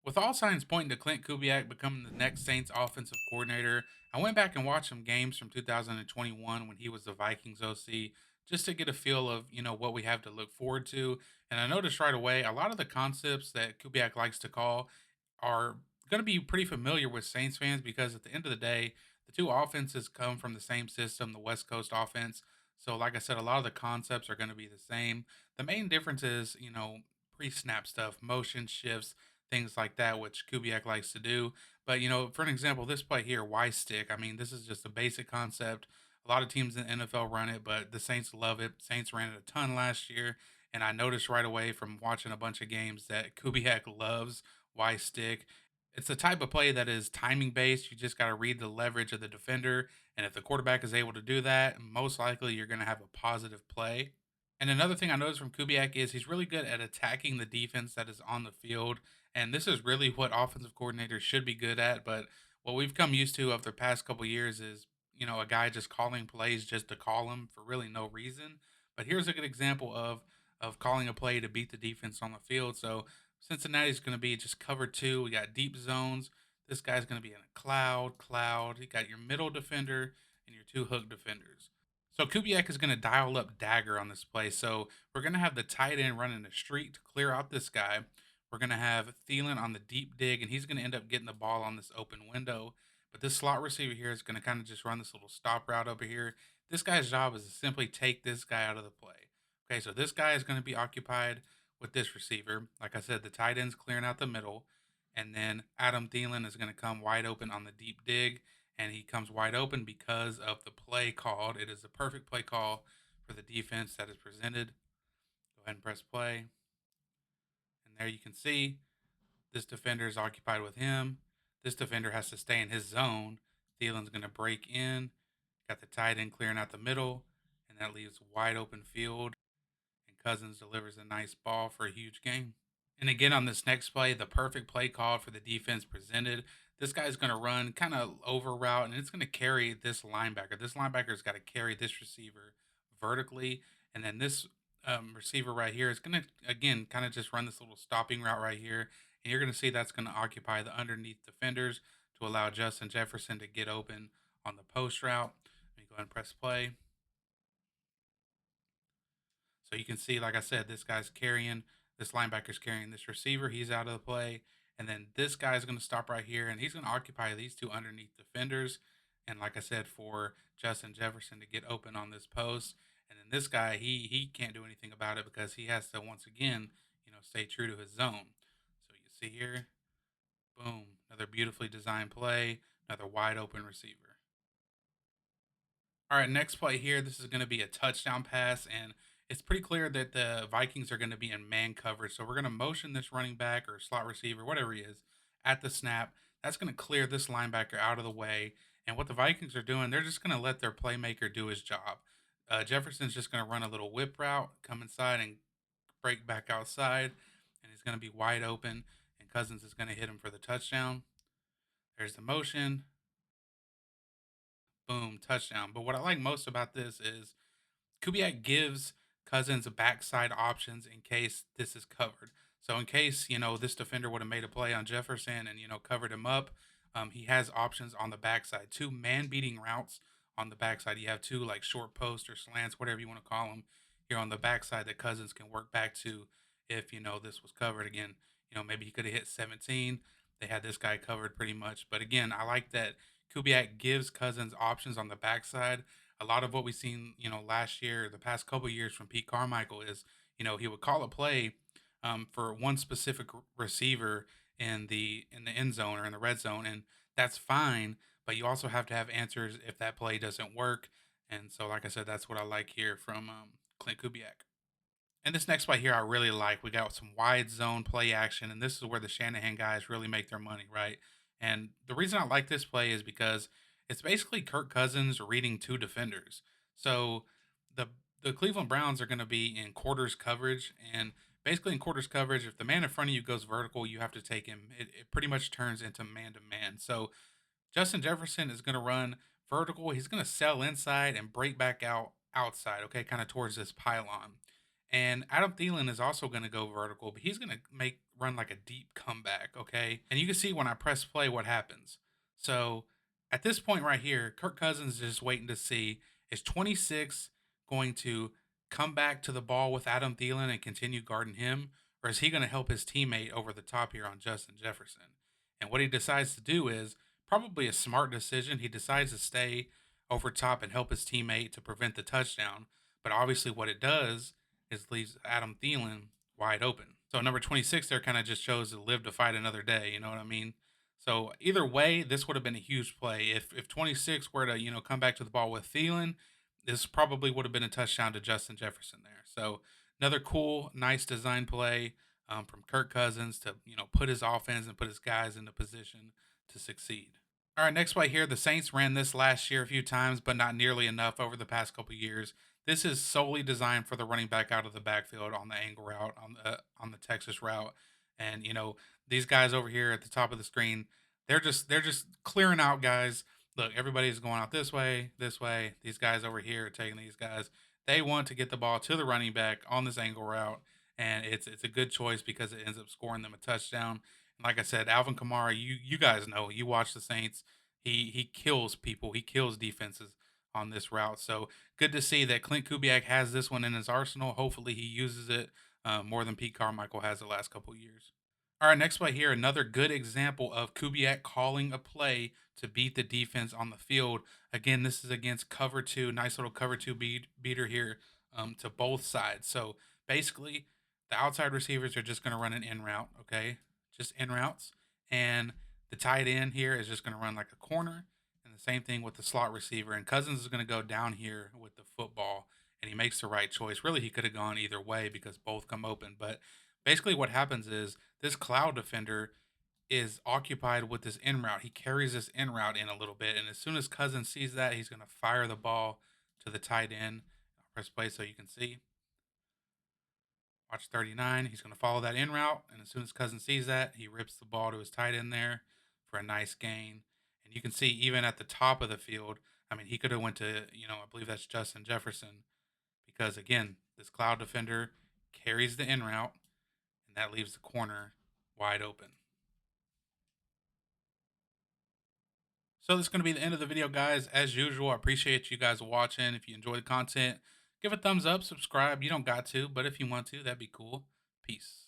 With all signs pointing to Klint Kubiak becoming the next Saints offensive coordinator, I went back and watched some games from 2021 when he was the Vikings OC just to get a feel of, what we have to look forward to. And I noticed right away a lot of the concepts that Kubiak likes to call are going to be pretty familiar with Saints fans because at the end of the day, the two offenses come from the same system, the West Coast offense. So, like I said, a lot of the concepts are going to be the same. The main difference is, pre snap stuff, motion shifts, things like that, which Kubiak likes to do. But for an example, this play here, Y stick. I mean, this is just a basic concept. A lot of teams in the NFL run it, but the Saints love it. Saints ran it a ton last year, and I noticed right away from watching a bunch of games that Kubiak loves Y stick. It's the type of play that is timing based. You just got to read the leverage of the defender, and if the quarterback is able to do that, most likely you're going to have a positive play. And another thing I noticed from Kubiak is he's really good at attacking the defense that is on the field. And this is really what offensive coordinators should be good at. But what we've come used to over the past couple years is, a guy just calling plays just to call them for really no reason. But here's a good example of calling a play to beat the defense on the field. So Cincinnati's going to be just cover two. We got deep zones. This guy's going to be in a cloud. You got your middle defender and your two hook defenders. So Kubiak is going to dial up dagger on this play. So we're going to have the tight end running a streak to clear out this guy. We're going to have Thielen on the deep dig, and he's going to end up getting the ball on this open window. But this slot receiver here is going to kind of just run this little stop route over here. This guy's job is to simply take this guy out of the play. Okay, so this guy is going to be occupied with this receiver. Like I said, the tight end's clearing out the middle. And then Adam Thielen is going to come wide open on the deep dig, and he comes wide open because of the play called. It is the perfect play call for the defense that is presented. Go ahead and press play. And there you can see this defender is occupied with him. This defender has to stay in his zone. Thielen's going to break in. Got the tight end clearing out the middle, and that leaves wide open field. And Cousins delivers a nice ball for a huge gain. And again, on this next play, the perfect play call for the defense presented. This guy's going to run kind of over route, and it's going to carry this linebacker. This linebacker's got to carry this receiver vertically, and then this receiver right here is going to again kind of just run this little stopping route right here, and you're going to see that's going to occupy the underneath defenders to allow Justin Jefferson to get open on the post route. Let me go ahead and press play. So you can see, like I said, this guy's carrying, this linebacker's carrying this receiver. He's out of the play. And then this guy's going to stop right here and he's going to occupy these two underneath defenders. And like I said, for Justin Jefferson to get open on this post. And then this guy, he can't do anything about it because he has to once again, stay true to his zone. So you see here, boom, another beautifully designed play, another wide open receiver. All right, next play here. This is going to be a touchdown pass, and it's pretty clear that the Vikings are going to be in man coverage. So we're going to motion this running back or slot receiver, whatever he is, at the snap. That's going to clear this linebacker out of the way. And what the Vikings are doing, they're just going to let their playmaker do his job. Jefferson's just going to run a little whip route, come inside and break back outside, and he's going to be wide open. And Cousins is going to hit him for the touchdown. There's the motion. Boom, touchdown. But what I like most about this is Kubiak gives Cousins backside options in case this is covered. So in case, this defender would have made a play on Jefferson and, covered him up, he has options on the backside. Two man beating routes on the backside. You have two like short posts or slants, whatever you want to call them, here on the backside that Cousins can work back to if, this was covered again. Maybe he could have hit 17. They had this guy covered pretty much. But again, I like that Kubiak gives Cousins options on the backside. A lot of what we've seen, last year, the past couple years from Pete Carmichael is, he would call a play for one specific receiver in the end zone or in the red zone, and that's fine. But you also have to have answers if that play doesn't work. And so, like I said, that's what I like here from Clint Kubiak. And this next play here, I really like. We got some wide zone play action, and this is where the Shanahan guys really make their money, right? And the reason I like this play is because it's basically Kirk Cousins reading two defenders. So the the Cleveland Browns are going to be in quarters coverage, and basically in quarters coverage, if the man in front of you goes vertical, you have to take him. It pretty much turns into man to man. So Justin Jefferson is going to run vertical. He's going to sell inside and break back out outside, okay, kind of towards this pylon. And Adam Thielen is also going to go vertical, but he's going to make run like a deep comeback, okay? And you can see when I press play what happens. So at this point right here, Kirk Cousins is just waiting to see, is 26 going to come back to the ball with Adam Thielen and continue guarding him, or is he going to help his teammate over the top here on Justin Jefferson? And what he decides to do is probably a smart decision. He decides to stay over top and help his teammate to prevent the touchdown. But obviously, what it does is leaves Adam Thielen wide open. So number 26 there kind of just chose to live to fight another day. You know what I mean? So either way, this would have been a huge play. If 26 were to come back to the ball with Thielen, this probably would have been a touchdown to Justin Jefferson there. So another cool, nice design play from Kirk Cousins to put his offense and put his guys in a position to succeed. All right, next play here. The Saints ran this last year a few times, but not nearly enough over the past couple years. This is solely designed for the running back out of the backfield on the angle route, on the Texas route, and these guys over here at the top of the screen, they're just clearing out guys. Look, everybody's going out this way, this way. These guys over here are taking these guys. They want to get the ball to the running back on this angle route, and it's a good choice because it ends up scoring them a touchdown. And like I said, Alvin Kamara, you guys know, you watch the Saints. He kills people. He kills defenses on this route. So good to see that Klint Kubiak has this one in his arsenal. Hopefully, he uses it more than Pete Carmichael has the last couple of years. All right, next play here. Another good example of Kubiak calling a play to beat the defense on the field. Again, this is against cover two. Nice little cover two beater here to both sides. So basically, the outside receivers are just going to run an in route, okay? Just in routes. And the tight end here is just going to run like a corner. And the same thing with the slot receiver. And Cousins is going to go down here with the football. And he makes the right choice. Really, he could have gone either way because both come open. But basically, what happens is this cloud defender is occupied with this in route. He carries this in route in a little bit. And as soon as Cousins sees that, he's going to fire the ball to the tight end. I'll press play so you can see. Watch 39. He's going to follow that in route. And as soon as Cousins sees that, he rips the ball to his tight end there for a nice gain. And you can see even at the top of the field, I mean, he could have went to, I believe that's Justin Jefferson. Because again, this cloud defender carries the in route, and that leaves the corner wide open. So that's going to be the end of the video, guys. As usual, I appreciate you guys watching. If you enjoy the content, give a thumbs up, subscribe. You don't got to, but if you want to, that'd be cool. Peace.